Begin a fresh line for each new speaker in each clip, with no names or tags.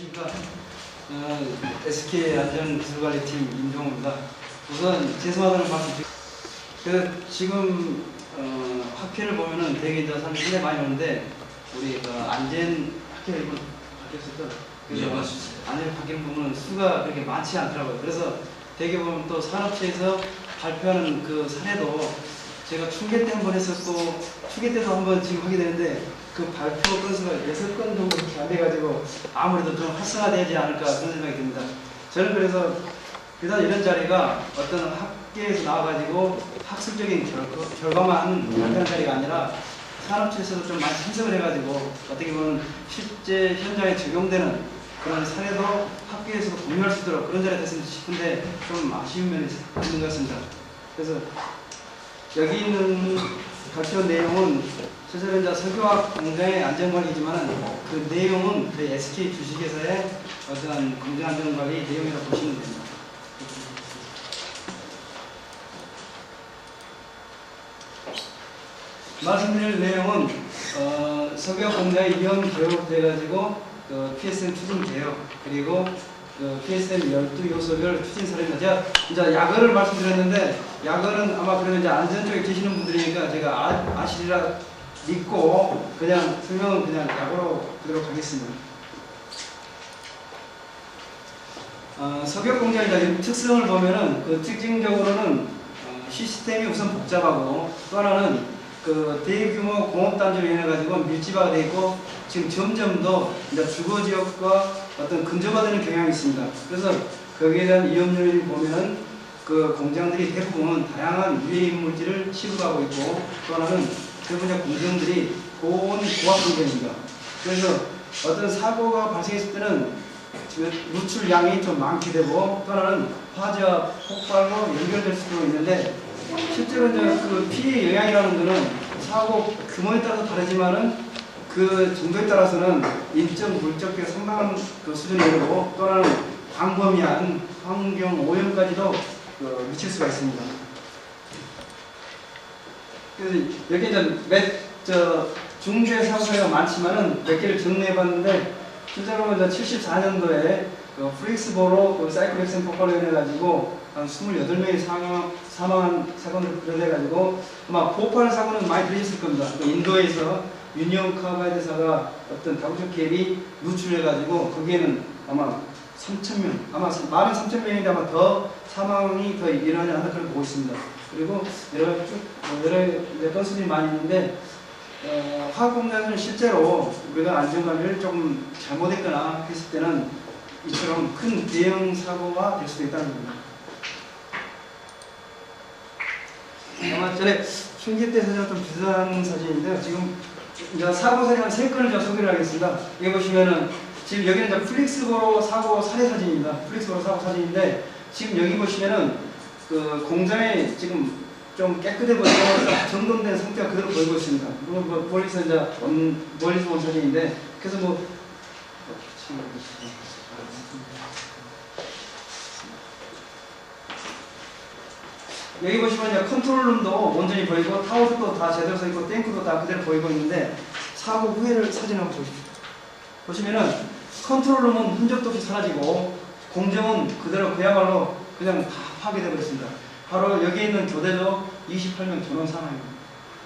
안녕하십니까. SK 안전기술관리팀 임종호입니다. 우선 죄송하다는 말씀 지금 학회를 보면은 되게 이제 상당히 많이 오는데 우리 안전 학회를 바뀌었었죠. 안전 바뀌는 부분은 수가 그렇게 많지 않더라고요. 그래서 되게 보면 또 산업체에서 발표하는 그 사례도 제가 충계 때 한 번 했었고 추계 때도 한 번 지금 하게 되는데 그 발표 건수가 6건 정도밖에 안 돼가지고 아무래도 좀 활성화되지 않을까 그런 생각이 듭니다. 저는 그래서 일단 이런 자리가 어떤 학계에서 나와가지고 학술적인 결과만 발표하는 자리가 아니라 산업체에서도 좀 많이 참석을 해가지고 어떻게 보면 실제 현장에 적용되는 그런 사례도 학계에서도 공유할 수 있도록 그런 자리가 됐으면 싶은데 좀 아쉬운 면이 있는 것 같습니다. 그래서 여기 있는 발표 내용은 실제로 이제 석유화학 공장의 안전관리지만 그 내용은 그 SK 주식회사의 어떤 공장 안전관리 내용이라고 보시면 됩니다. 말씀드릴 내용은 석유화학 공장의 위험 교육돼가지고 PSM 추진 개혁 그리고 PSM 12요소별 추진 사례입니다. 제가 이제 약어를 말씀드렸는데 약어는 아마 그러면 이제 안전 쪽에 계시는 분들이니까 제가 아시리라 믿고 그냥 설명은 그냥 약어로 그대로 가겠습니다. 석유 공장의 특성을 보면은 그 특징적으로는 시스템이 우선 복잡하고 또 하나는 그 대규모 공업 단지로 인해 가지고 밀집화가 되어 있고 지금 점점 더 이제 주거 지역과 어떤 근접화되는 경향이 있습니다. 그래서 거기에 대한 위험 요인을 보면은 그 공장들이 대부분 다양한 유해 물질을 취급하고 있고 또 하나는 대부분의 공정들이 고온 고압 공정입니다. 그래서 어떤 사고가 발생했을 때는 누출량이 좀 많게 되고 또 하나는 화재와 폭발로 연결될 수도 있는데 실제로 이제 그 피해 영향이라는 것은 사고 규모에 따라서 다르지만은 그 정도에 따라서는 인적 물적의 상당한 그 수준이 되고 또 하나는 광범위한 환경 오염까지도 미칠 수가 있습니다. 그래서 여기 이제 중대 사고 사례가 많지만은 몇 개를 정리해봤는데 실제로 이제 74년도에 그 프릭스보로 그 사이클 엑센 폭발로 인해가지고 한 28명이 사망한 사건을 그려내가지고 아마 보팔 사고는 많이 들으셨을 겁니다. 그 인도에서 유니온 카바이드사가 어떤 다국적 기업이 누출해가지고 거기에는 아마 3,000명, 아마 많은 3,000명인데 아마 더 사망이 더 일어나지 않나 그렇게 보고 있습니다. 그리고 여러 건수들이 많이 있는데 화학공장은 실제로 우리가 안전관리를 조금 잘못했거나 했을 때는 이처럼 큰 대형 사고가 될 수도 있다는 겁니다. 아마 전에 충기 때 사진과 좀 비슷한 사진인데요. 지금 이제 사고 사례 한 3건을 제가 소개를 하겠습니다. 여기 보시면은 지금 여기는 이제 플릭스보로 사고 사례 사진입니다. 플릭스보로 사고 사진인데 지금 여기 보시면은 그 공장에 지금 좀 깨끗해 보이고 정돈된 상태가 그대로 보이고 있습니다. 물론 멀리서 이제 멀리서 본 사진인데 그래서 여기 보시면 이제 컨트롤룸도 온전히 보이고 타워도 다 제대로 서 있고 탱크도 다 그대로 보이고 있는데 사고 후에를 사진 한번 보십시오. 보시면은 컨트롤룸은 흔적도 없이 사라지고 공정은 그대로 그야말로 그냥 다 파괴되어 버렸습니다. 바로 여기 있는 교대도 28명 전원 사망입니다.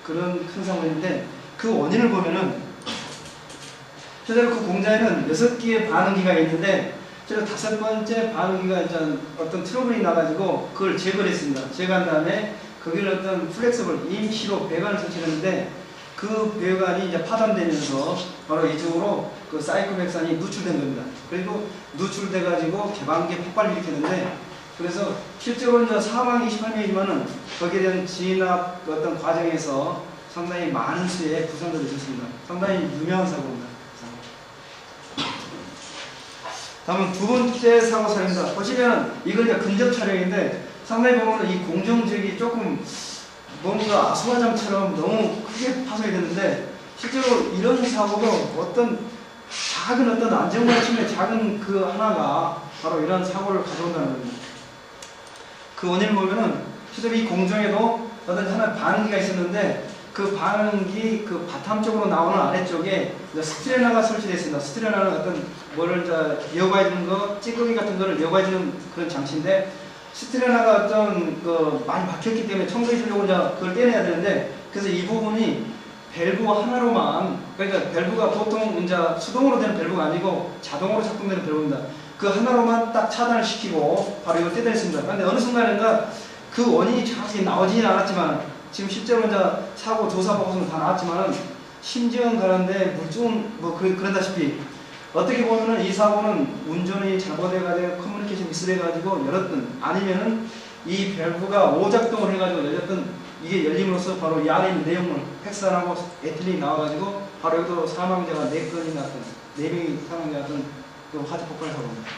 그런 큰 사고인데 그 원인을 보면은 실제로 그 공장에는 6개의 반응기가 있는데 실제로 5번째 반응기가 이제 어떤 트러블이 나가지고 그걸 제거를 했습니다. 제거한 다음에 거기를 어떤 플렉서블 임시로 배관을 설치했는데 그 배관이 이제 파단되면서 바로 이쪽으로 그 사이클백산이 누출된 겁니다. 그리고 누출돼 가지고 개방기에 폭발을 일으켰는데 그래서 실제로 이제 사망 28명이지만은 거기에 대한 진압 어떤 과정에서 상당히 많은 수의 부상들이 있었습니다. 상당히 유명한 사고입니다. 다음은 두 번째 사고 사례입니다. 보시면은 이건 이제 근접 촬영인데 상당히 보면은 이 공정지역이 조금 뭔가 아수화장처럼 너무 크게 파손이 됐는데 실제로 이런 사고도 어떤 작은 어떤 안전관리 측면의 작은 그 하나가 바로 이런 사고를 가져온다는 겁니다. 그 원인을 보면은 실제로 이 공정에도 어떤 하나의 반응기가 있었는데
그 반응기 그 바탕 쪽으로 나오는 아래쪽에 스트레나가 설치되어 있습니다. 스트레나는 어떤 뭐를 이어가해주는 거, 찌꺼기 같은 거를 이어가해주는 그런 장치인데, 스트레나가 어떤 많이 박혔기 때문에 청소해 주려고 그걸 떼내야 되는데, 그래서 이 부분이 밸브 하나로만, 그러니까 밸브가 보통 이제 수동으로 되는 밸브가 아니고 자동으로 작동되는 밸브입니다. 그 하나로만 딱 차단을 시키고 바로 이걸 떼내습니다. 그런데 어느 순간인가 그 원인이 정확히 나오지는 않았지만, 지금 실제로 이제 사고 조사 보고서는 다 나왔지만은 심증은 가는데 물증은 뭐 그런다시피 어떻게 보면은 이 사고는 운전이 잘못해가지고 커뮤니케이션 미스해가지고 열었든 아니면은 이 밸브가 오작동을 해가지고 열렸든 이게 열림으로써 바로 이 안에 있는 내용물 헥산하고 에틸린이 나와가지고 바로 여기도 사망자가 4건이 났던 4명이 사망자 났던 그 화재 폭발 사고입니다.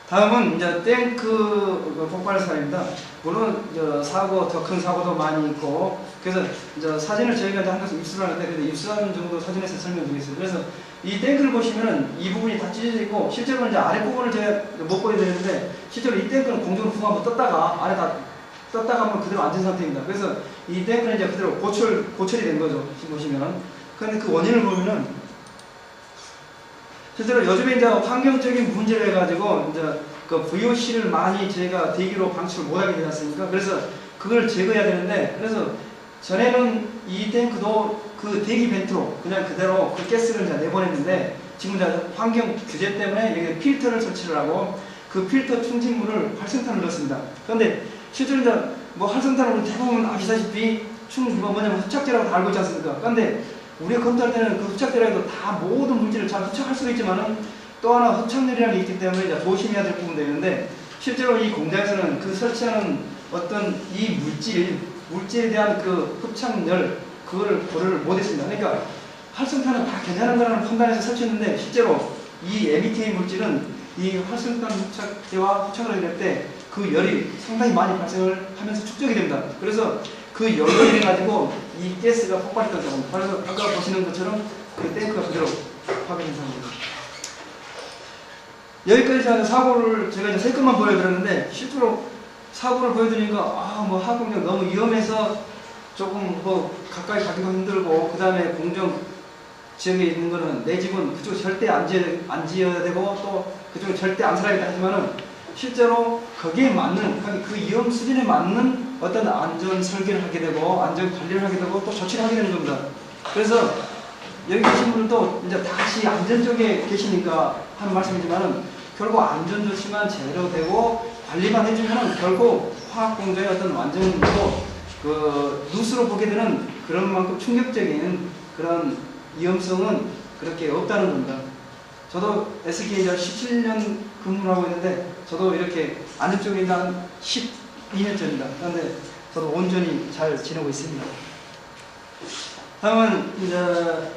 다음은 이제 탱크 폭발 사례입니다. 물론 사고 더 큰 사고도 많이 있고, 그래서 이제 사진을 저희가 이제 한 곳에 입수를 하는데, 그래도 입수하는 정도 사진에서 설명드리겠습니다. 그래서 이 탱크를 보시면은 이 부분이 다 찢어져 있고, 실제로 이제 아래 부분을 제가 못 보여드리는데, 실제로 이 탱크는 공중으로 붕 한번 떴다가 아래 다 떴다가 한번 그대로 앉은 상태입니다. 그래서 이 탱크는 이제 그대로 고철이 된 거죠. 지금 보시면은. 그런데 그 원인을 보면은 실제로 요즘에 이제 환경적인 문제를 해가지고 이제 그 VOC를 많이 저희가 대기로 방출을 못하게 되지 않습니까? 그래서 그걸 제거해야 되는데, 그래서 전에는 이 탱크도 그 대기 벤트로 그냥 그대로 그 가스를 이제 내보냈는데, 지금 이제 환경 규제 때문에 여기 필터를 설치를 하고 그 필터 충진물을 활성탄을 넣습니다. 그런데 실제로 이제 뭐 활성탄을 대부분 아시다시피 뭐냐면 흡착제라고 다 알고 있지 않습니까? 그런데 우리가 검토할 때는 그 흡착제라도 다 모든 물질을 잘 흡착할 수도 있지만은 또 하나 흡착률이라는 게 있기 때문에 이제 조심해야 될 부분도 있는데, 실제로 이 공장에서는 그 설치하는 어떤 이 물질에 대한 그 흡착열 그거를 고려를 못했습니다. 그러니까 활성탄은 다 괜찮은 거라는 판단해서 설치했는데, 실제로 이 META 물질은 이 활성탄 흡착제와 흡착을 할 때 그 열이 상당히 많이 발생을 하면서 축적이 됩니다. 그래서 그 열로 인해 가지고 이 가스가 폭발했던 경우입니다. 그래서 아까 보시는 것처럼 그 탱크가 그대로 파괴된 상황입니다. 여기까지 사고를 제가 이제 3건만 보여드렸는데, 실제로 사고를 보여드리니까 뭐 하공장 너무 위험해서 조금 뭐 가까이 가기도 힘들고, 그 다음에 공정 지역에 있는 거는 내 집은 그쪽 절대 안 지어야 되고 또 그쪽은 절대 안 살아야겠다 하지만은, 실제로 거기에 맞는 그 위험 수준에 맞는 어떤 안전 설계를 하게 되고 안전 관리를 하게 되고 또 조치를 하게 되는 겁니다. 그래서 여기 계신 분들도 이제 다시 안전 쪽에 계시니까 하는 말씀이지만은, 결국 안전 조치만 제대로 되고 관리만 해주면은 결국 화학 공정의 어떤 완전도 그 뉴스로 보게 되는 그런 만큼 충격적인 그런 위험성은 그렇게 없다는 겁니다. 저도 SK에 이제 17년 근무를 하고 있는데, 저도 이렇게 안전 쪽에 있는 한 12년 전입니다. 그런데 저도 온전히 잘 지내고 있습니다. 다음은 이제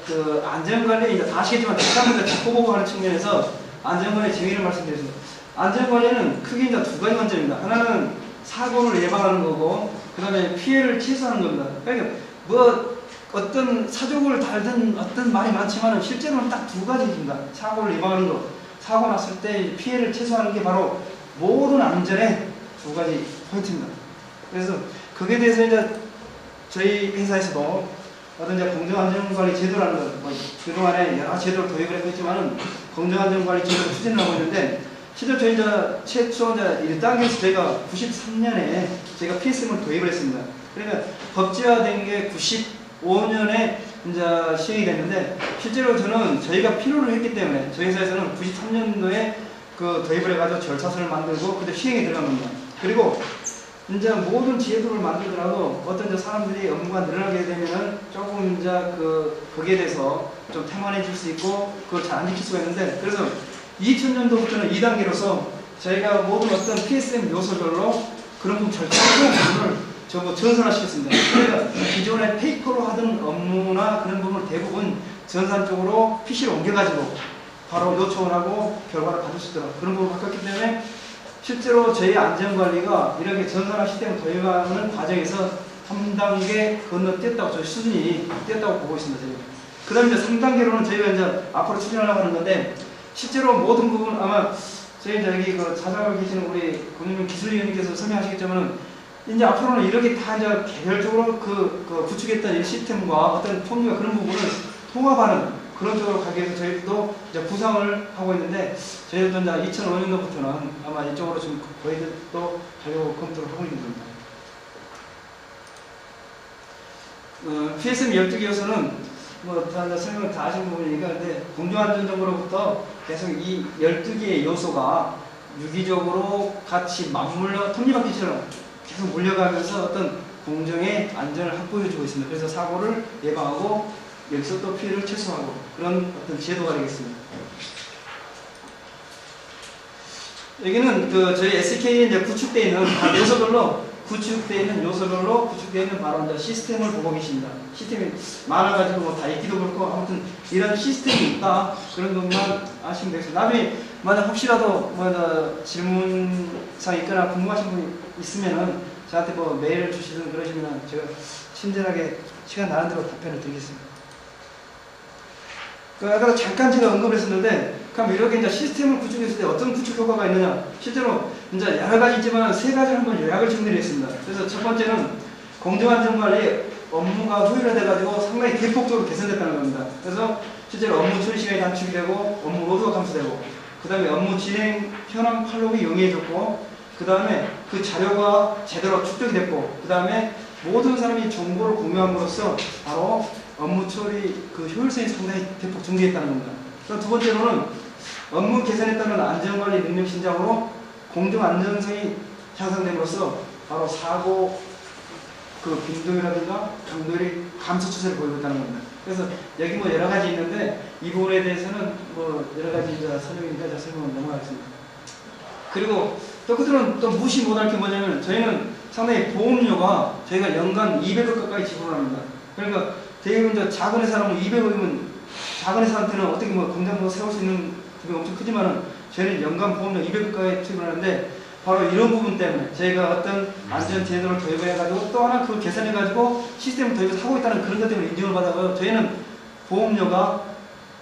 그 안전관리, 이제 다 아시겠지만 직장인들 자꾸 보고 하는 측면에서 안전관리 정의를 말씀드리겠습니다. 안전관리는 크게 이제 2가지 관점입니다. 하나는 사고를 예방하는 거고, 그 다음에 피해를 최소화하는 겁니다. 그러니까 뭐 어떤 사족을 달든 어떤 말이 많지만 실제로는 딱 2가지입니다. 사고를 예방하는 거, 사고 났을 때 피해를 최소화하는 게 바로 모든 안전의 2가지 포인트입니다. 그래서 거기에 대해서 이제 저희 회사에서도 어떤 이제 공정안전관리 제도라는 것, 뭐 그동안에 여러 제도를 도입을 했지만은 공정안전관리 제도를 추진을 하고 있는데, 실제로 저희 이제 최초 이제 1단계에서 저희가 93년에 저희가 PSM을 도입을 했습니다. 그러니까 법제화된 게 95년에 이제 시행이 됐는데, 실제로 저는 저희가 필요로 했기 때문에 저희 회사에서는 93년도에 그 도입을 해가지고 절차서를 만들고 그때 시행에 들어간 겁니다. 그리고 이제 모든 제도를 만들더라도 어떤 이제 사람들이 업무가 늘어나게 되면은 조금 이제 거기에 대해서 좀 태만해질 수 있고 그걸 잘 안 지킬 수가 있는데, 그래서 2000년도부터는 2단계로서 저희가 모든 어떤 PSM 요소별로 그런 부분 절차 부분을 전부 전산화시켰습니다. 그러니까 기존에 페이퍼로 하던 업무나 그런 부분을 대부분 전산 쪽으로 PC로 옮겨가지고 바로 요청을 하고 결과를 받을 수 있도록 그런 부분을 바꿨기 때문에, 실제로 저희 안전관리가 이렇게 전산화 시스템을 도입하는 과정에서 3단계 건너뛰었다고, 저희 수준이 뛰었다고 보고 있습니다. 그 다음에 이제 3단계로는 저희가 이제 앞으로 추진하려고 하는 건데, 실제로 모든 부분 아마 저희 여기 그 자작하고 계시는 우리 권윤민 기술위원님께서 설명하시겠지만, 이제 앞으로는 이렇게 다 이제 개별적으로 그 구축했던 이 시스템과 어떤 폼과 그런 부분을 통합하는 그런 쪽으로 가기 위해서 저희도 이제 구상을 하고 있는데, 저희도 이제 2005년도부터는 아마 이쪽으로 좀 저희들 또 가려고 검토를 하고 있는 겁니다. PSM 12개 요소는 다 설명을 다 하신 부분이니까, 근데 공중안전정보로부터 계속 이 12개의 요소가 유기적으로 같이 맞물려 톱니바퀴처럼 계속 물려가면서 어떤 공정의 안전을 확보해주고 있습니다. 그래서 사고를 예방하고 여기서 또 피해를 최소화하고 그런 어떤 제도가 되겠습니다. 여기는 저희 SK에 이제 구축되어 있는 요소별로 구축되어 있는 바로 이제 시스템을 보고 계십니다. 시스템이 많아가지고 다 읽기도 그렇고 아무튼 이런 시스템이 있다, 그런 것만 아시면 되겠습니다. 나중에 만약 혹시라도 질문사항 있거나 궁금하신 분이 있으면은 저한테 메일을 주시든 그러시면 제가 친절하게 시간 나는 대로 답변을 드리겠습니다. 아까도 잠깐 제가 언급을 했었는데, 그럼 이렇게 이제 시스템을 구축했을 때 어떤 구축 효과가 있느냐? 실제로 이제 여러 가지 있지만 세 가지를 한번 요약을 정리를 했습니다. 그래서 첫 번째는 공정안전관리 업무가 효율화돼가지고 상당히 대폭적으로 개선됐다는 겁니다. 그래서 실제로 업무 처리 시간이 단축이 되고 업무 로드가 감소되고, 그 다음에 업무 진행 현황 팔로그가 용이해졌고, 그 다음에 그 자료가 제대로 축적이 됐고, 그 다음에 모든 사람이 정보를 공유함으로써 바로 업무 처리 그 효율성이 상당히 대폭 증대했다는 겁니다. 그럼 두 번째로는 업무 개선에 따른 안전관리 능력 신장으로 공정 안전성이 향상됨으로써 바로 사고 그 빈도율이라든가 강도율이 감소 추세를 보이고 있다는 겁니다. 그래서 여기 여러 가지 있는데 이 부분에 대해서는 여러 가지 설명이니까 설명을 넘어가겠습니다. 그리고 또 끝으로는 또 무시 못할 게 뭐냐면, 저희는 상당히 보험료가 저희가 연간 200억 가까이 지불을 합니다. 그러니까 대부분 작은 회사라면 200억이면 작은 회사한테는 어떻게 공장도 세울 수 있는 부분이 엄청 크지만은 저희는 연간 보험료 200억 가까이 투입을 하는데, 바로 이런 부분 때문에 저희가 어떤 안전 제도를 도입해가지고 또 하나 그걸 개선해가지고 시스템을 도입해서 하고 있다는 그런 것 때문에 인정을 받아서 저희는 보험료가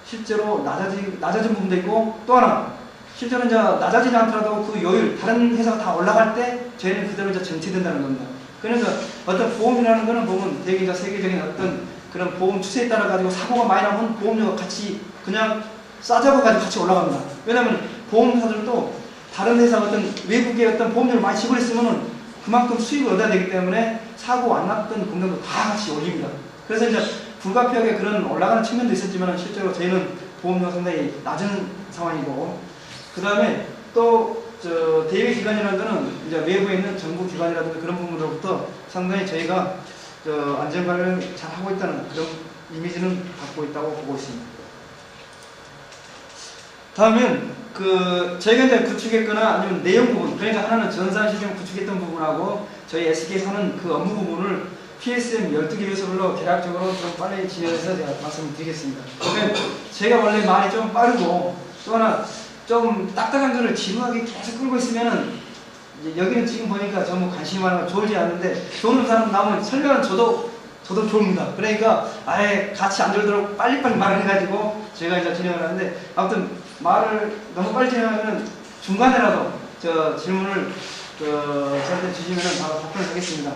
실제로 낮아진 부분도 있고, 또 하나 실제로 이제 낮아지지 않더라도 그 요율, 다른 회사가 다 올라갈 때 저희는 그대로 이제 정체된다는 겁니다. 그래서 어떤 보험이라는 거는 보면 되게 이제 세계적인 어떤 그런 보험 추세에 따라 가지고 사고가 많이 나면 보험료가 같이 그냥 싸잡아가지고 같이 올라갑니다. 왜냐하면 보험사들도 다른 회사 어떤 외국의 어떤 보험료를 많이 지불했으면은 그만큼 수익을 얻어야 되기 때문에 사고 안 났던 공장도 다 같이 올립니다. 그래서 이제 불가피하게 그런 올라가는 측면도 있었지만 실제로 저희는 보험료가 상당히 낮은 상황이고, 그 다음에 또 대외 기관이라는 거는 이제 외부에 있는 정부 기관이라든가 그런 부분으로부터 상당히 저희가 안전관리를 잘 하고 있다는 그런 이미지는 갖고 있다고 보고 있습니다. 다음은 저희가 이제 구축했거나 아니면 내용 부분, 그러니까 하나는 전산 시스템 구축했던 부분하고 저희 SK에서 하는 그 업무 부분을 PSM 12개 요소별로 계략적으로 좀 빨리 진행해서 제가 말씀을 드리겠습니다. 그러니까 제가 원래 말이 좀 빠르고, 또 하나 좀 딱딱한 거를 지루하게 계속 끌고 있으면은 여기는 지금 보니까 전부 관심이 많아서 좋을지 않는데, 좋은 사람 나오면 설명은 저도 좋습니다. 그러니까 아예 같이 안 들도록 빨리빨리 말을 해가지고 제가 이제 진행을 하는데, 아무튼 말을 너무 빨리 진행하면 중간에라도 질문을 저한테 주시면 바로 답변을 하겠습니다.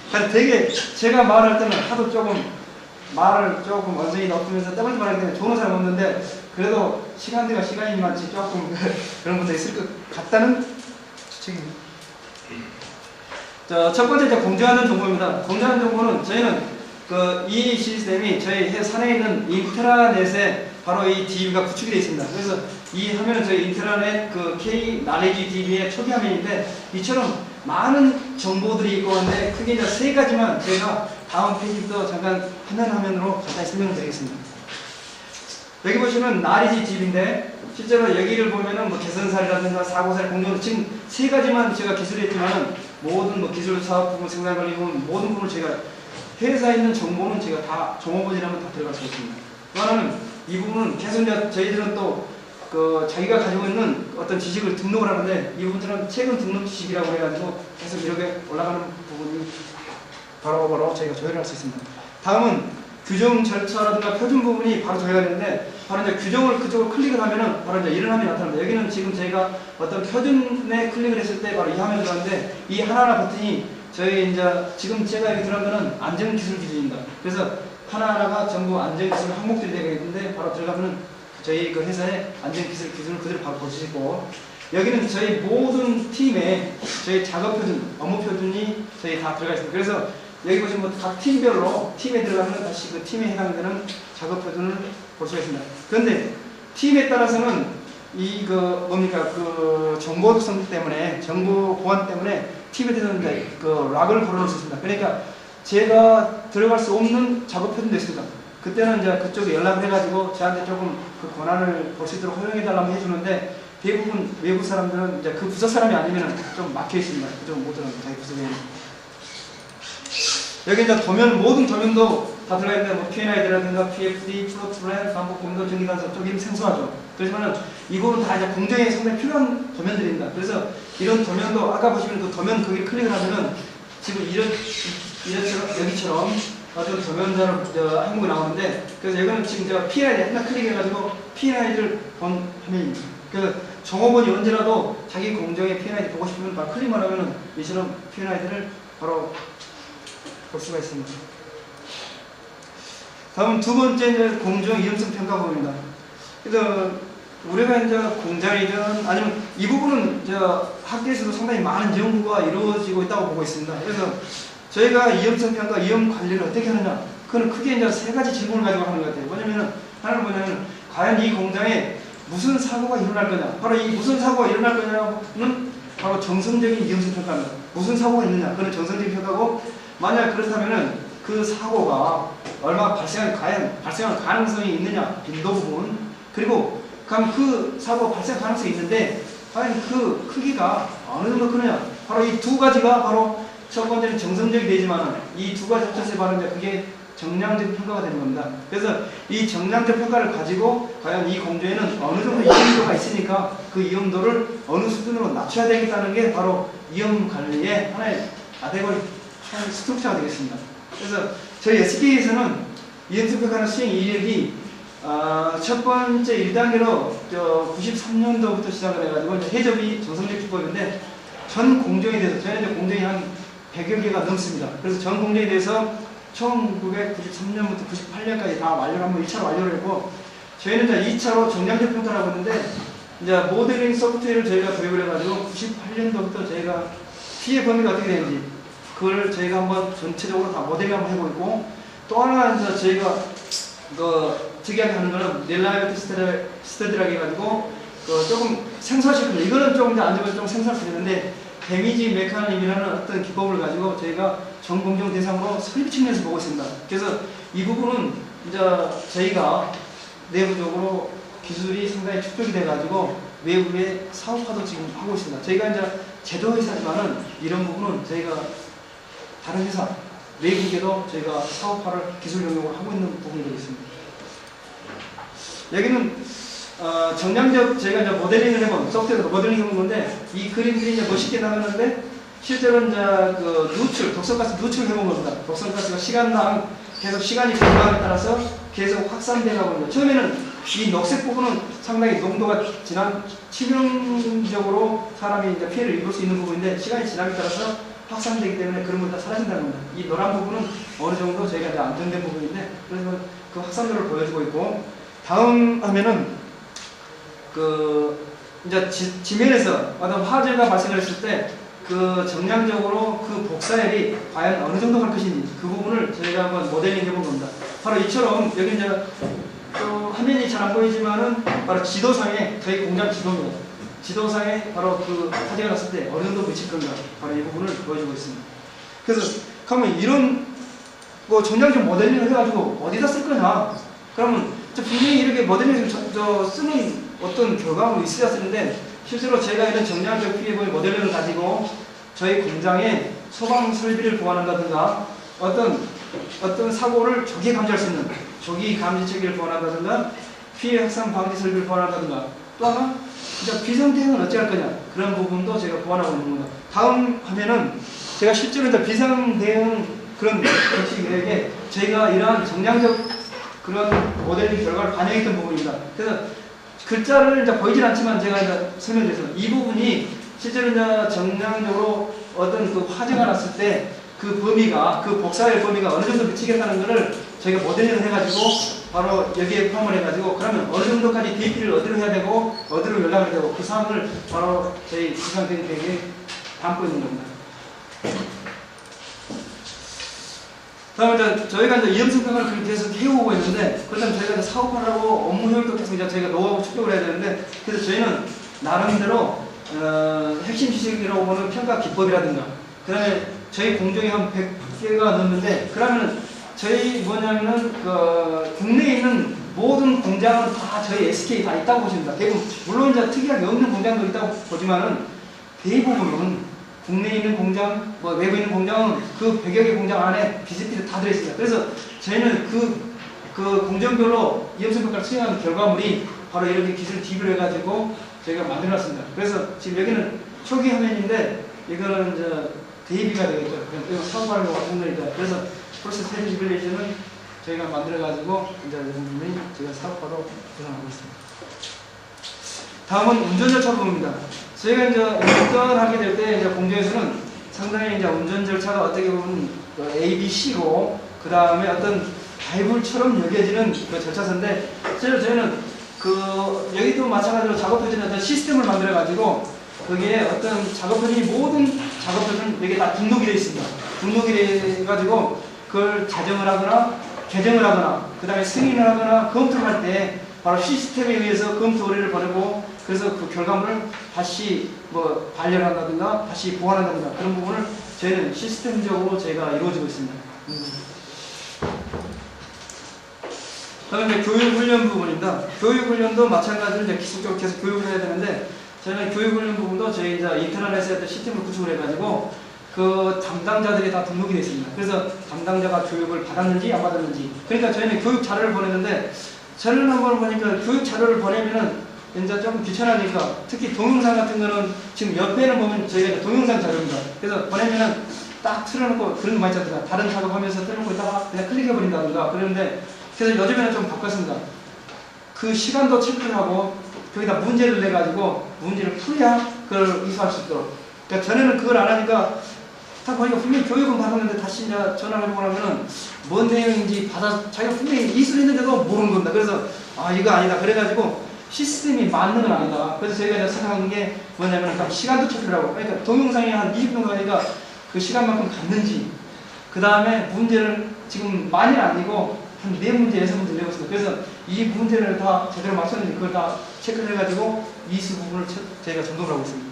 그러니까 되게 제가 말할 때는 하도 말을 조금 완전히 넣으면서 떠벌떠벌 하기 때문에 좋은 사람 없는데, 그래도 시간대가 시간이 많지 조금 그런 것도 있을 것 같다는 추측입니다. 첫 번째 공정안전 정보입니다. 공정안전 정보는 저희는 이 시스템이 저희 산에 있는 인트라넷에 바로 이 DB가 구축이 되어 있습니다. 그래서 이 화면은 저희 인트라넷 K 날리지 DB의 초기 화면인데, 이처럼 많은 정보들이 있고 한데 크게 이제 세 가지만 제가 다음 페이지부터 잠깐 화면으로 간단히 설명을 드리겠습니다. 여기 보시면 나리지 DB인데, 실제로 여기를 보면은 개선사례라든가 사고사례 공정, 지금 세 가지만 제가 기술했지만은 모든 기술 사업 부분, 생산관리 부분 모든 부분을 제가 회사에 있는 정보는 제가 다 종업원이라면 다 들어갈 수 있습니다. 또 하나는 이 부분은 계속 저희들은 또 자기가 가지고 있는 어떤 지식을 등록을 하는데, 이 부분들은 최근 등록 지식이라고 해가지고 계속 이렇게 올라가는 부분이 바로 저희가 조회를 할 수 있습니다. 다음은 규정 절차라든가 표준 부분이 바로 조회가 되는데, 바로 이제 규정을 그쪽으로 클릭을 하면은 바로 이제 이런 화면이 나타납니다. 여기는 지금 저희가 어떤 표준에 클릭을 했을 때 바로 이 화면이 들어가는데, 이 하나하나 버튼이 저희 이제 지금 제가 여기 들어간 거는 안전기술 기준입니다. 그래서 하나하나가 전부 안전기술 항목들이 되어 있는데 바로 들어가면은 저희 그 회사의 안전기술 기준을 그대로 바로 볼 수 있고, 여기는 저희 모든 팀의 저희 작업 표준, 업무 표준이 저희 다 들어가 있습니다. 그래서 여기 보시면 뭐 각 팀별로 팀에 들어가면 다시 그 팀에 해당되는 작업 표준을 볼 수가 있습니다. 그런데 팀에 따라서는 이 그 뭡니까 그 정보성 때문에, 정보 보안 때문에 팀에 대해서는 이제 그 락을 걸어놓을 수 있습니다. 그러니까 제가 들어갈 수 없는 작업 표준도 있습니다. 그때는 이제 그쪽에 연락을 해가지고 저한테 조금 그 권한을 볼 수 있도록 허용해달라고 해주는데, 대부분 외부 사람들은 이제 그 부서 사람이 아니면 좀 막혀 있습니다. 그쪽은 못 들어갑니다. 자기 부서에. 여기 이제 도면, 모든 도면도 다 들어가 있는데, 뭐 P&I 들어가든가 PFD, 플로트플랜, 반복 공도, 전기간섭, 좀 이름 생소하죠. 그렇지만은 이거는 다 이제 공정에 상당히 필요한 도면들입니다. 그래서 이런 도면도 아까 보시면 그 도면 거기 클릭을 하면은 지금 이런처럼 여기처럼 어떤 도면자로 항목이 나오는데, 그래서 여기는 지금 제가 P&I 하나 클릭해가지고 P&I를 본 화면입니다. 그 종업원이 언제라도 자기 공정의 P&I 보고 싶으면 바로 클릭만 하면은 이처럼 P&I들을 바로 볼 수가 있습니다. 다음 두 번째 이제 공정 위험성 평가 부분입니다. 그래서 우리가 이제 공장이든 아니면 이 부분은 저 학계에서도 상당히 많은 연구가 이루어지고 있다고 보고 있습니다. 그래서 저희가 위험성 평가, 위험 관리를 어떻게 하느냐, 그건 크게 이제 세 가지 질문을 가지고 하는 것 같아요. 뭐냐면은 하나는 뭐냐면 과연 이 공장에 무슨 사고가 일어날 거냐. 바로 이 무슨 사고가 일어날 거냐는 바로 정성적인 위험성 평가입니다. 무슨 사고가 있느냐, 그건 정성적인 평가고, 만약 그렇다면은 그 사고가 얼마 과연 발생할 가능성이 있느냐, 빈도 부분, 그리고 그럼 그 사고가 발생 가능성이 있는데 과연 그 크기가 어느 정도 크느냐. 바로 이 두 가지가 바로 첫 번째는 정성적이 되지만 이 두 가지 합쳐서 말하는데 그게 정량적 평가가 되는 겁니다. 그래서 이 정량적 평가를 가지고 과연 이 공정에는 어느 정도 위험도가 있으니까 그 위험도를 어느 수준으로 낮춰야 되겠다는 게 바로 위험 관리의 하나의 카테고리 스트럭처가 되겠습니다. 그래서 저희 SK에서는 위험성 평가는 수행 이력이 첫 번째 1단계로 93년도부터 시작을 해가지고 이제 해접이 정성적 기법인데, 전 공정에 대해서 저희는 이제 공정이 한 100여 개가 넘습니다. 그래서 전 공정에 대해서 1993년부터 98년까지 다 완료를 한번 1차로 완료를 했고, 저희는 이제 2차로 정량적 평가라고 했는데, 이제 모델링 소프트웨어를 저희가 도입을 해가지고 98년도부터 저희가 피해 범위가 어떻게 되는지 그걸 저희가 한번 전체적으로 다 모델링 한번 해보고 있고, 또 하나 이제 저희가 특이하게 하는 거는 릴라이비리티 스터디라고 해가지고 조금 생소하시거든요. 이거는 조금 더 안전을 좀 생소할 수 있는데, 데미지 메커니즘이라는 어떤 기법을 가지고 저희가 전 공정 대상으로 설비 측면에서 보고 있습니다. 그래서 이 부분은 이제 저희가 내부적으로 기술이 상당히 축적이 돼가지고 외부에 사업화도 지금 하고 있습니다. 저희가 이제 제조회사지만은 이런 부분은 저희가 다른 회사, 외국에도 저희가 사업화를 기술 영역을 하고 있는 부분이 되겠습니다. 여기는 정량적 저희가 이제 모델링을 해본, 소프트웨어로 모델링 해본 건데, 이 그림들이 이제 멋있게 나왔는데, 실제로 이제 그 누출, 독성가스 누출을 해본 겁니다. 독성가스가 시간당 계속 시간이 변화에 따라서 계속 확산되어 가고 있는. 처음에는 이 녹색 부분은 상당히 농도가 치명적으로 사람이 이제 피해를 입을 수 있는 부분인데, 시간이 지남에 따라서 확산되기 때문에 그런 건 다 사라진다는 겁니다. 이 노란 부분은 어느 정도 저희가 이제 안정된 부분인데, 그래서 그 확산도를 보여주고 있고, 다음 화면은 이제 지면에서 어떤 화재가 발생했을 때 그 정량적으로 그 복사열이 과연 어느 정도 갈 것인지 그 부분을 저희가 한번 모델링 해본 겁니다. 바로 이처럼 여기 이제 화면이 잘 안 보이지만은 바로 지도상에 저희 공장 지도입니다. 지도상에 바로 그 화재가 났을 때 어느 정도 미칠 건가, 바로 이 부분을 보여주고 있습니다. 그래서 그러면 이런 정량적 모델링을 해가지고 어디다 쓸 거냐? 그러면 분명히 이렇게 모델링을 쓰는 어떤 결과물이 있어야 쓰는데, 실제로 제가 이런 정량적 피해범위 모델링을 가지고 저희 공장에 소방 설비를 보완한다든가 어떤 사고를 조기에 감지할 수 있는 조기 감지 체계를 보완한다든가 피해 확산 방지 설비를 보완한다든가, 또 하나 비상 대응은 어찌 할 거냐, 그런 부분도 제가 보완하고 있는 겁니다. 다음 화면은 제가 실제로 이제 비상 대응 그런 방식에게 저희가 이러한 정량적 그런 모델링 결과를 반영했던 부분입니다. 그래서 글자를 이제 보이진 않지만 제가 이제 설명드려서 이 부분이 실제로 이제 정량적으로 어떤 그 화재가 났을 때 그 범위가, 그 복사의 범위가 어느 정도 미치겠다는 것을 저희가 모델링을 해가지고 바로 여기에 포함을 해가지고 그러면 어느 정도까지 DP를 어디로 해야 되고 어디로 연락을 해야 되고 그 사항을 바로 저희 기상 계획에 담고 있는 겁니다. 다음에 저희가 이제 위험성 평가를 그렇게 계속 해오고 있는데, 그렇다면 저희가 이제 사업하라고 업무 효율도 계속 이제 저희가 노하우 축적을 해야 되는데, 그래서 저희는 나름대로 핵심 지식이라고 보는 평가 기법이라든가, 그 다음에 저희 공정이 한 100개가 넘는데, 그러면 저희 뭐냐면은 국내에 있는 모든 공장은 다 저희 SK 다 있다고 보십니다. 대부분 물론 이제 특이하게 없는 공장도 있다고 보지만은 대부분은 국내에 있는 공장, 뭐 외부에 있는 공장은 그 100여 개 공장 안에 비슷비슷 다 들어있습니다. 그래서 저희는 그 공정별로 위험성 평가를 수행한 결과물이 바로 이렇게 기술 DB를 해가지고 저희가 만들어놨습니다. 그래서 지금 여기는 초기 화면인데 이거는 이제 대비가 되겠죠. 그냥 사업하려고 하는 거니까. 그래서 프로세스 시뮬레이션은 저희가 만들어가지고 이제 여러분들이 제가 사업화로 구성하고 있습니다. 다음은 운전 절차 부분입니다. 저희가 이제 운전하게 될 때 이제 공정에서는 상당히 이제 운전 절차가 어떻게 보면 A, B, C고 그 다음에 어떤 바이블처럼 여겨지는 그 절차서인데, 저희는 여기도 마찬가지로 작업 표준의 어떤 시스템을 만들어 가지고 거기에 어떤 작업 표준이 모든 작업 표준 여기 다 등록이 되어 있습니다. 등록이 되어 가지고 그걸 자정을 하거나 개정을 하거나 그 다음에 승인을 하거나 검토를 할 때 바로 시스템에 의해서 검토 의뢰를 보내고, 그래서 그 결과물을 다시 뭐 발열한다든가 다시 보완한다든가 그런 부분을 저희는 시스템적으로 저희가 이루어지고 있습니다. 그다음에 교육훈련 부분입니다. 교육훈련도 마찬가지로 이제 기술적으로 계속 교육을 해야 되는데, 저희는 교육훈련 부분도 저희 이제 인터넷에서 어떤 시스템을 구축을 해가지고 그 담당자들이 다 등록이 되어 있습니다. 그래서 담당자가 교육을 받았는지 안 받았는지, 그러니까 저희는 교육 자료를 보냈는데, 저는 한번 보니까 교육 자료를 보내면은 이제 좀 귀찮으니까, 특히 동영상 같은 거는 지금 옆에는 보면 저희가 동영상 자료입니다. 그래서 보내면은 딱 틀어놓고 그런 거 많이 있잖아요. 다른 작업하면서 틀어놓고 있다가 그냥 클릭해버린다든가 그러는데, 그래서 요즘에는 좀 바꿨습니다. 그 시간도 체크를 하고 거기다 문제를 내가지고 문제를 풀어야 그걸 이수할 수 있도록. 그러니까 전에는 그걸 안 하니까 딱 보니까 분명히 교육은 받았는데 다시 이제 전화를 해보고 나면은 뭔 내용인지 자기가 분명히 이수를 했는데도 모르는 겁니다. 그래서 이거 아니다. 그래가지고 시스템이 맞는 건 아니다. 그래서 저희가 이제 생각한 게 뭐냐면 시간도 체크를 하고, 그러니까 동영상이 한 20분 가니까 그 시간만큼 갔는지, 그 다음에 문제를 지금 많이 아니고 한 4문제, 6문제 내고 있습니다. 그래서 이 문제를 다 제대로 맞췄는지 그걸 다 체크를 해가지고 이수 부분을 저희가 점검을 하고 있습니다.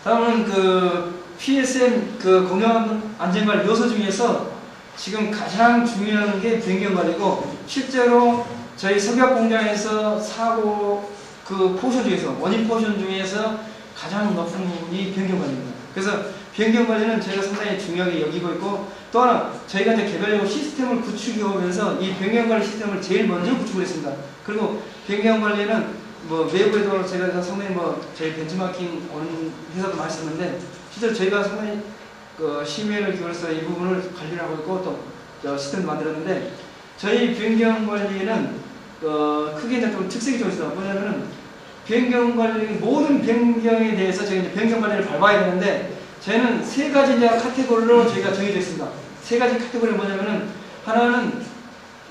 다음은 PSM 공영 안전관리 요소 중에서 지금 가장 중요한 게 변경관리고, 실제로 저희 석약 공장에서 사고 포션 중에서 원인 포션 중에서 가장 높은 부분이 변경관리입니다. 그래서 변경관리는 저희가 상당히 중요하게 여기고 있고, 또 하나 저희가 이제 개별적으로 시스템을 구축해 오면서 이 변경관리 시스템을 제일 먼저 구축을 했습니다. 그리고 변경관리는 뭐 외부에도 제가 상당히 저희 벤치마킹 오는 회사도 많이 썼는데, 실제로 저희가 상당히 심혈을 기울여서 이 부분을 관리를 하고 있고 또 시스템을 만들었는데, 저희 변경관리는 크게 이제 좀 특색이 좀 있어요. 뭐냐면은 변경관리, 모든 변경에 대해서 저희가 이제 변경관리를 밟아야 되는데, 저희는 3가지 이제 카테고리로 저희가 정해져 있습니다. 3가지 카테고리가 뭐냐면은, 하나는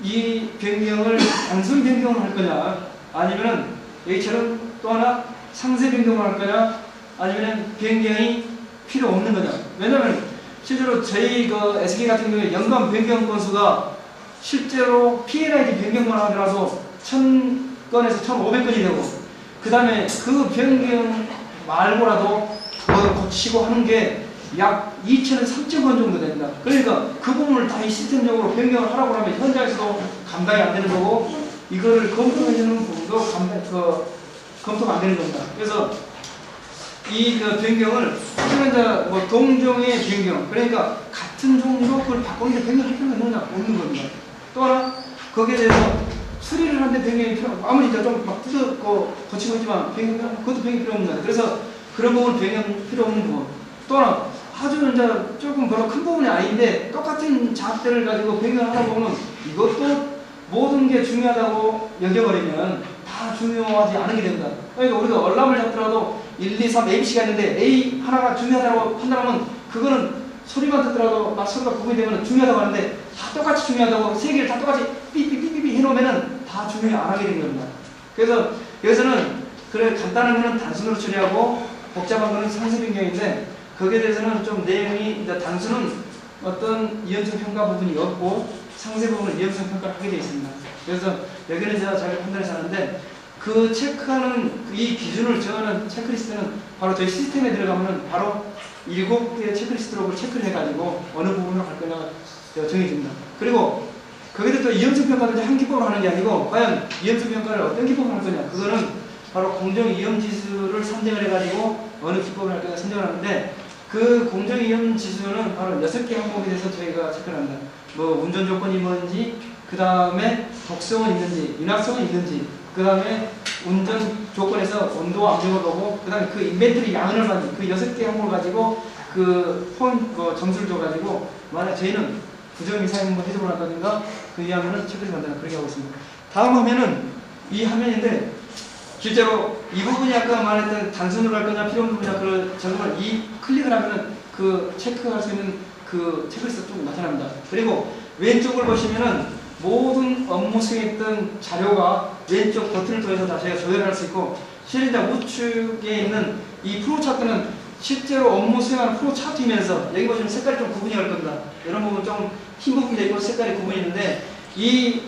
이 변경을 단순 변경을 할 거냐, 아니면은 여기처럼 또 하나 상세 변경을 할 거냐, 아니면은 변경이 필요 없는 거냐. 왜냐면 실제로 저희 SK 같은 경우에 연간 변경 건수가 실제로 P&ID 변경만 하더라도 1000건에서 1500건이 되고, 그 다음에 그 변경 말고라도 고치고 하는 게 약 2000에서 3000건 정도 됩니다. 그러니까 그 부분을 다 시스템적으로 변경을 하라고 하면 현장에서도 감당이 안 되는 거고, 이거를 검토해주는 부분도 검토가 안 되는 겁니다. 그래서 이 변경을 이제 동종의 변경, 그러니까 같은 종류로 그걸 바꾸는 게 변경할 필요가 있느냐, 없는 겁니다. 또 하나, 거기에 대해서 수리를 하는데 변경이 아무리 좀 막 뜯고 고치고 있지만 그것도 변경이 필요 없는 거예요. 그래서 그런 부분 변경 필요 없는 부분. 또 하나, 아주 이제 조금 별로 큰 부분이 아닌데 똑같은 작들을 가지고 변경을 하다 보면 이것도 모든 게 중요하다고 여겨버리면 다 중요하지 않은 게 됩니다. 그러니까 우리가 얼람을 잡더라도 1, 2, 3, ABC가 있는데 A 하나가 중요하다고 판단하면 그거는 소리만 듣더라도 막 소리가 구분이 되면 중요하다고 하는데 다 똑같이 중요하다고 세 개를 다 똑같이 삐삐삐삐 해놓으면은 다 중요 안 하게 되는 겁니다. 그래서 여기서는 그래 간단한 거는 단순으로 처리하고 복잡한 거는 상세 변경인데 거기에 대해서는 좀 내용이 이제 단순은 어떤 위험성 평가 부분이 없고 상세 부분은 위험성 평가를 하게 되어 있습니다. 그래서 여기는 제가 잘 판단해서 하는데 그 체크하는 이 기준을 정하는 체크리스트는 바로 저희 시스템에 들어가면은 바로 7개의 체크리스트로 체크를 해가지고 어느 부분으로 갈 거냐가 정해집니다. 그리고 거기도 또 위험성 평가도 한 기법으로 하는 게 아니고 과연 위험성 평가를 어떤 기법으로 할 거냐 그거는 바로 공정 위험 지수를 선정을 해가지고 어느 기법을 할 거냐 선정을 하는데 그 공정 위험 지수는 바로 6개 항목에 대해서 저희가 체크를 합니다. 뭐 운전 조건이 뭔지, 그 다음에 독성은 있는지, 윤활성은 있는지, 그 다음에 운전 조건에서 온도 압력을 보고, 그 다음에 그 인벤토리 양을 얼마인지, 그 6개 항목을 가지고 그 점수를 줘가지고 만약 저희는 9점 이상인 뭐 해석을 한다든가 그 이하면은 체크를 한다든가 그렇게 하고 있습니다. 다음 화면은 이 화면인데 실제로 이 부분이 아까 말했던 단순으로 할 거냐 필요 없는 거냐 그 정말 이 클릭을 하면은 그 체크할 수 있는 그 체크리스트가 쭉 나타납니다. 그리고 왼쪽을 보시면은 모든 업무 수행에 있던 자료가 왼쪽 버튼을 통해서 다 저희가 조절할 수 있고 실제 우측에 있는 이 프로 차트는 실제로 업무 수행하는 프로 차트이면서 여기 보시면 색깔이 좀 구분이 갈 겁니다. 이런 부분 좀 흰 부분이 있고 색깔이 구분이 있는데 이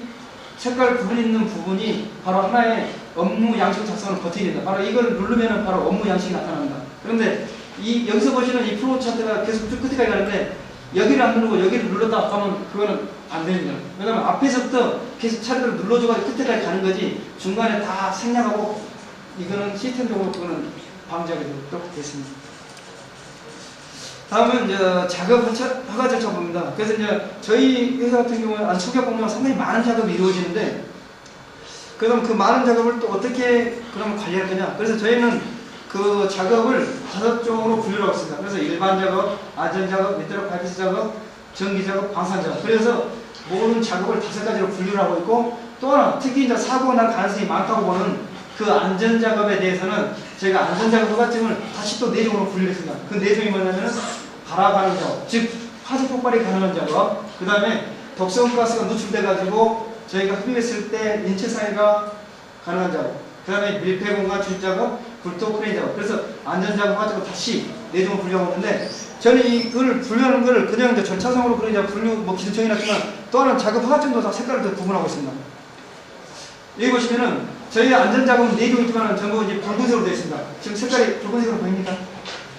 색깔 구분 있는 부분이 바로 하나의 업무 양식 작성하는 버튼입니다. 바로 이걸 누르면 바로 업무 양식이 나타납니다. 그런데 여기서 보시는 이 프로 차트가 계속 쭉 끝까지 가는데 여기를 안 누르고 여기를 눌렀다 하면 그거는 안 됩니다. 왜냐면 앞에서부터 계속 차례대로 눌러줘가지고 끝에까지 가는 거지 중간에 다 생략하고 이거는 시스템적으로 그거는 방지하게 되도록 됐습니다. 다음은 이제 작업 허가 절차 봅니다. 그래서 이제 저희 회사 같은 경우는 안촉약 공무원 상당히 많은 작업이 이루어지는데 그럼 그 많은 작업을 또 어떻게 그러면 관리할 거냐? 그래서 저희는 그 작업을 5종으로 분류를 하고 있습니다. 그래서 일반 작업, 안전 작업, 네트워크 발피스 작업, 전기 작업, 방산 작업. 그래서 모든 작업을 5가지로 분류를 하고 있고 또 하나 특히 이제 사고가 날 가능성이 많다고 보는 그 안전 작업에 대해서는 저희가 안전 작업 허가증을 다시 또 4종으로 분류했습니다. 그 4종이 뭐냐면은 발화가능 작업, 즉 화재 폭발이 가능한 작업, 그 다음에 독성가스가 노출돼가지고 저희가 흡입했을 때 인체 사회가 가능한 작업, 그 다음에 밀폐 공간 주입 작업, 불토 크레인 작업. 그래서 안전 작업 가지고 다시 4종을 분류하고 있는데 저는 이걸 분류하는 걸 그냥 이제 절차상으로 그냥 분류 뭐 기준청이 났지만 또 하나는 작업 허가증도 다 색깔을 더 구분하고 있습니다. 여기 보시면은 저희 안전 작업은 4종 있지만 전부 이제 붉은색으로 되어 있습니다. 지금 색깔이 붉은색으로 보입니까?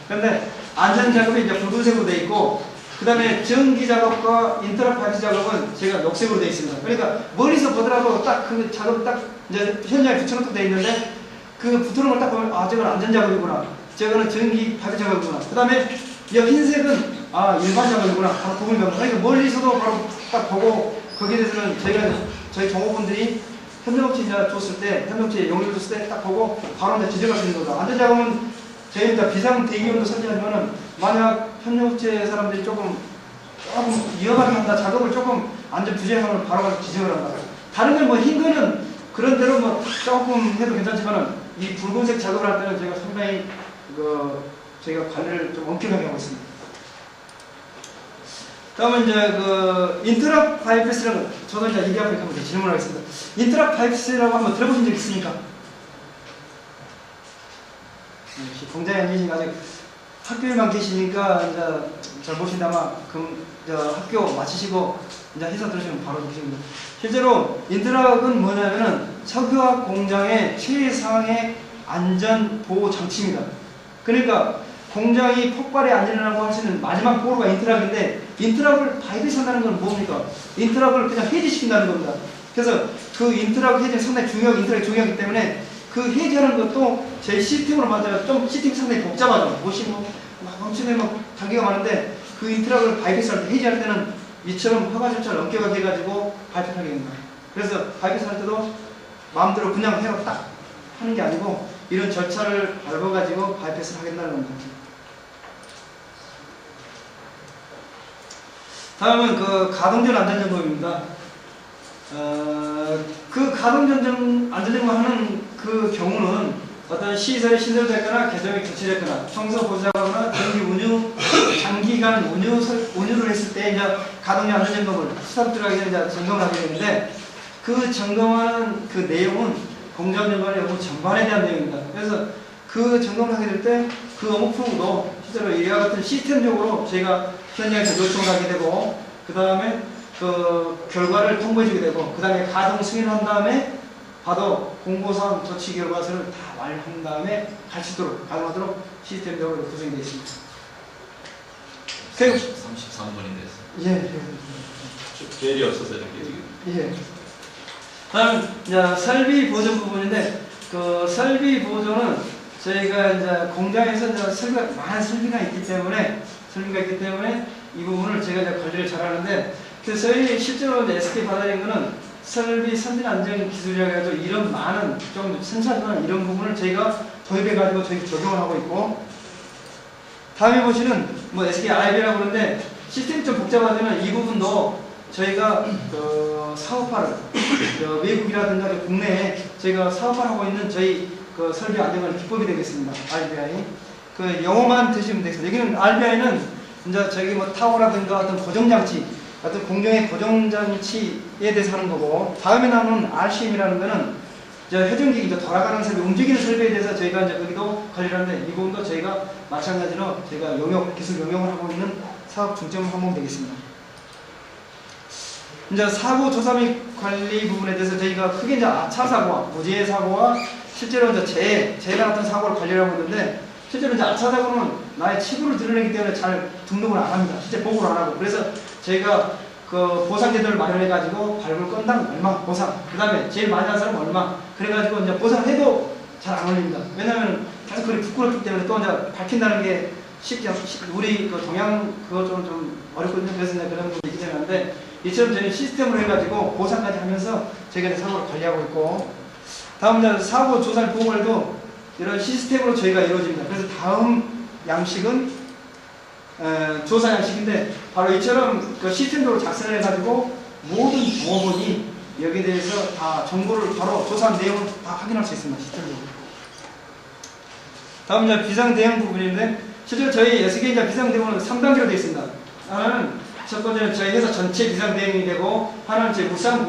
그런데 안전 작업이 이제 붉은색으로 되어 있고 그 다음에 전기 작업과 인터럽트 발치 작업은 제가 녹색으로 되어 있습니다. 그러니까 멀리서 보더라도 딱 그 작업 딱 이제 현장에 붙여놓고 되어 있는데 그 붙여놓은 걸 딱 보면 아 저건 안전 작업이구나, 저거는 전기 발치 작업이구나. 그 다음에 이 흰색은 아 일반 작업이구나 바로 구분이 됩니다. 그러니까 멀리서도 바로 딱 보고 거기에 대해서는 저희 종업원들이 협력업체 이제 줬을 때 협력업체 용역을 줬을 때 딱 보고 바로 이제 지적할 수 있는 거다. 안전 작업은 저희 이제 비상 대기온도 설정하지만은 만약 협력업체 사람들이 조금 위험하게 한다, 작업을 조금 안전 부재하면 바로 가서 지적을 한다. 다른 건 뭐 흰 거는 그런 대로 뭐 조금 해도 괜찮지만은 이 붉은색 작업을 할 때는 저희가 상당히 저희가 관리를 좀 엄격하게 하고 있습니다. 다음은 이제 그 인터럽트 바이패스라고 저도 이제 얘기하고 있는데 질문하겠습니다. 인터럽트 바이패스라고 한번 들어보신 적 있습니까? 공장에 안 계시니까 아직 학교에만 계시니까 이제 잘 보신다마 학교 마치시고 이제 회사 들으시면 바로 보십니다. 실제로 인터럽트는 뭐냐면은 석유화학 공장의 최상의 안전 보호 장치입니다. 그러니까 공장이 폭발이 안 일어나고 할 수 있는 마지막 보루가 인터럽트인데 인터럽트를 바이패스 한다는 건 뭡니까? 인터럽트를 그냥 해지시킨다는 겁니다. 그래서 그 인터럽트 해지는 상당히 인터럽트 중요하기 때문에 그 해지하는 것도 저희 시스템으로 맞아요. 좀 시스템이 상당히 복잡하죠. 보시면 막 엄청나게 막 단계가 많은데 그 인터럽트를 바이패스 할 때 해지할 때는 이처럼 허가 절차를 엄격하게 해가지고 바이패스하게 됩니다. 그래서 바이패스 할 때도 마음대로 그냥 해서 딱 하는 게 아니고 이런 절차를 밟아가지고 바이패스를 하겠다는 겁니다. 다음은 그 가동전 안전점검입니다. 그 가동전 안전점검 하는 그 경우는 어떤 어떤 시설이 신설됐거나 개정이 교체됐거나 청소 보수하거나 전기 운유 장기간 운유를 했을 때 이제 가동률 안전 점검을 스타트 들어가기 전에 이제 점검을 하게 되는데 그 점검하는 그 내용은 공정 점검의 업무 전반에 대한 내용입니다. 그래서 그 점검을 하게 될 때 그 업무 프로도 실제로 이와 같은 시스템적으로 저희가 현장에서 요청을 하게 되고 그 다음에 그 결과를 통보해주게 되고 그 다음에 가동 승인을 한 다음에 봐도 공고사항 조치 결과서를 다 완료한 다음에 갈 수 있도록 가동하도록 시스템적으로 구성이 되어 있습니다.
33분이 됐어요.
예.
벨이 없어서 이렇게 지금.
예. 다음 이제 설비 보존 부분인데 그 설비 보존은 저희가 이제 공장에서 이제 설비가 많은 설비가 있기 때문에 이 부분을 제가 이제 관리를 잘하는데 그 저희 실제로 이제 SK 바다링크는 설비 선진 안전 기술이라고 해서 이런 많은 좀 sensational 이런 부분을 저희가 도입해 가지고 저희 적용을 하고 있고 다음에 보시는 뭐 SK IB라고 그러는데 시스템이 좀 복잡하지만 이 부분도 저희가 그 사업화를 외국이라든가 국내에 저희가 사업화를 하고 있는 저희 그 설비 안전관 기법이 되겠습니다. RBI 그 영어만 드시면 되겠습니다. 여기는 RBI는 이제 저기 뭐 타워라든가 어떤 고정장치 어떤 공정의 고정장치에 대해서 하는 거고 다음에 나오는 RCM이라는 거는 이제 회전기 이제 돌아가는 설비 움직이는 설비에 대해서 저희가 이제 거기도 관리를 하는데 이 부분도 저희가 마찬가지로 저희가 기술 용역을 하고 있는 사업 중점 항목 되겠습니다. 이제 사고 조사 및 관리 부분에 대해서 저희가 크게 이제 아차 사고와 무지해 사고와 실제로 이제 재해 같은 사고를 관리를 하고 있는데 실제로 이제 아차 사고는 나의 치부를 드러내기 때문에 잘 등록을 안 합니다. 실제 보고를 안 하고 그래서 저희가 그 보상 제도를 마련해 가지고 발굴 건당 얼마 보상 그 다음에 제일 많이 한 사람 얼마 그래가지고 이제 보상해도 잘 안 올립니다. 왜냐하면 계속 그게 부끄럽기 때문에 또 이제 밝힌다는 게 쉽지 우리 그 동양 그거 좀 어렵거든요. 그래서 이제 그런 부분이 있기 때문에 이처럼 저희 시스템으로 해가지고 보상까지 하면서 저희가 이제 사고를 관리하고 있고 다음 이제 사고 조사를 보고해도 이런 시스템으로 저희가 이루어집니다. 그래서 다음 양식은 조사 양식인데 바로 이처럼 그 시스템적으로 작성을 해가지고 모든 종업원이 여기에 대해서 다 정보를 바로 조사한 내용을 다 확인할 수 있습니다. 시스템적으로. 다음 이제 비상 대응 부분인데 실제로 저희 SK 이제 비상 대응은 3단계로 되어 있습니다. 하나는 첫 번째는 저희 회사 전체 비상 대응이 되고 하나는 저희 울산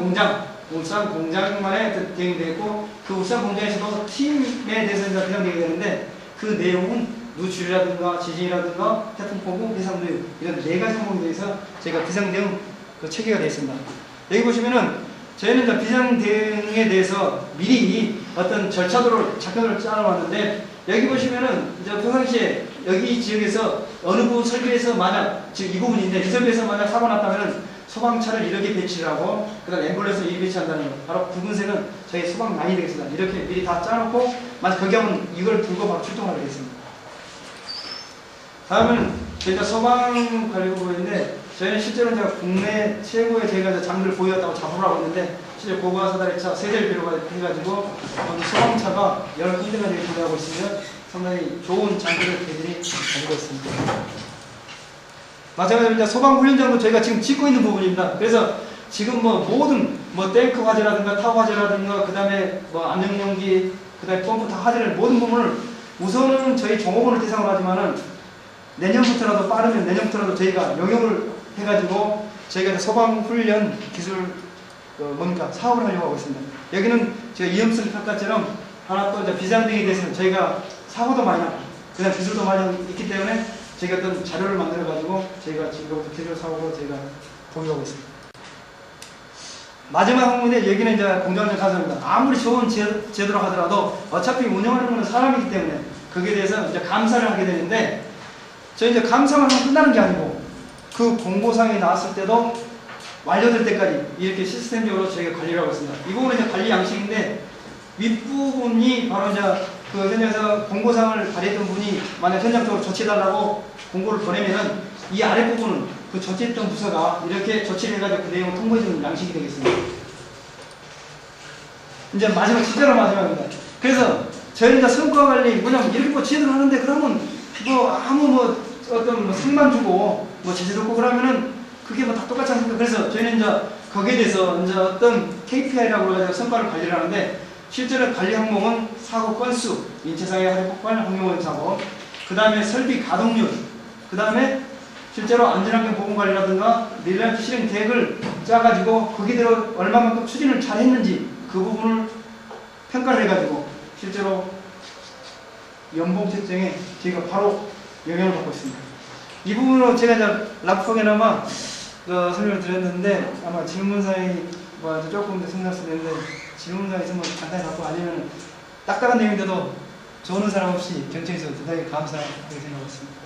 공장만의 대응이 되고 그 울산 공장에서도 팀에 대해서 이제 비상 대응이 되는데 그 내용은 누출이라든가 지진이라든가 태풍 폭우 비상 대응 이런 4가지 항목에 대해서 저희가 비상 대응 그 체계가 되어 있습니다. 여기 보시면은 저희는 이제 비상 대응에 대해서 미리 어떤 절차도를 작전을 짜놓았는데 여기 보시면은 이제 평상시에 여기 지역에서 어느 부분 설비에서 만약 지금 이 부분인데 이 설비에서 만약 사고 났다면은 소방차를 이렇게 배치를 하고 그다음 앰뷸런스를 이렇게 배치한다는 거 바로 붉은색은 저희 소방 라인이 되겠습니다. 이렇게 미리 다 짜놓고 만약 거기 하면 이걸 들고 바로 출동하게 되겠습니다. 다음은 저희가 소방 관리 부분인데 저희는 실제로 이제 국내 최고의 저희가 장비를 보유했다고 자부를 하고 있는데 실제 고가 사다리차 세 대를 비롯해가지고 소방차가 여러 군데가 되게 보유하고 있으면 상당히 좋은 장비를 저희들이 가지고 있습니다. 마찬가지로 이제 소방훈련장도 저희가 지금 짓고 있는 부분입니다. 그래서 지금 뭐 모든 뭐 탱크 화재라든가 타워 화재라든가 그 다음에 뭐 안정용기 그 다음에 펌프 다 화재를 모든 부분을 우선은 저희 종업원을 대상으로 하지만은 내년부터라도 빠르면 내년부터라도 저희가 영역을 해가지고 저희가 소방훈련 기술 사업을 하려고 하고 있습니다. 여기는 제가 위험성 평가처럼 하나 또 이제 비상등에 대해서는 저희가 사고도 많이 나고 그다음 기술도 많이 있기 때문에 저희가 어떤 자료를 만들어 가지고 저희가 지금부터 기술 사업으로 저희가 공유하고 있습니다. 마지막 항목인데 여기는 이제 공정안전 가설입니다. 아무리 좋은 제도로 하더라도 어차피 운영하는 것은 사람이기 때문에 거기에 대해서 이제 감사를 하게 되는데 저희 이제 감사만 하면 끝나는 게 아니고 그 공고사항이 나왔을 때도 완료될 때까지 이렇게 시스템적으로 저희가 관리를 하고 있습니다. 이 부분은 이제 관리 양식인데 윗부분이 바로 이제 그 현장에서 공고사항을 발휘했던 분이 만약 현장적으로 조치해달라고 공고를 보내면은 이 아랫부분은 그 조치했던 부서가 이렇게 조치를 해가지고 그 내용을 통보해주는 양식이 되겠습니다. 이제 마지막 진짜로 마지막입니다. 그래서 저희는 이제 성과 관리 뭐냐면 이렇게 뭐 지혜들 하는데 그러면 뭐 아무 뭐 어떤 뭐 상만 주고 뭐 제재도 없고 그러면은 그게 뭐 다 똑같지 않습니까? 그래서 저희는 이제 거기에 대해서 이제 어떤 KPI라고 해서 성과를 관리를 하는데 실제로 관리 항목은 사고 건수, 인체상해 하리 폭발, 항목원 사고, 그 다음에 설비 가동률, 그 다음에 실제로 안전환경 보건관리라든가 릴레이 실행 계획을 짜가지고 거기대로 얼마만큼 추진을 잘 했는지 그 부분을 평가를 해가지고 실제로 연봉 책정에 저희가 바로 영향을 받고 있습니다. 이 부분으로 제가 이제 락폭에나마 설명을 드렸는데 아마 질문사항이 조금 더 생각할 수 있는데 질문사항이 있으면 간단히 받고 아니면 딱딱한 내용인데도 좋은 사람 없이 경청해서 대단히 감사하게 생각하고 있습니다.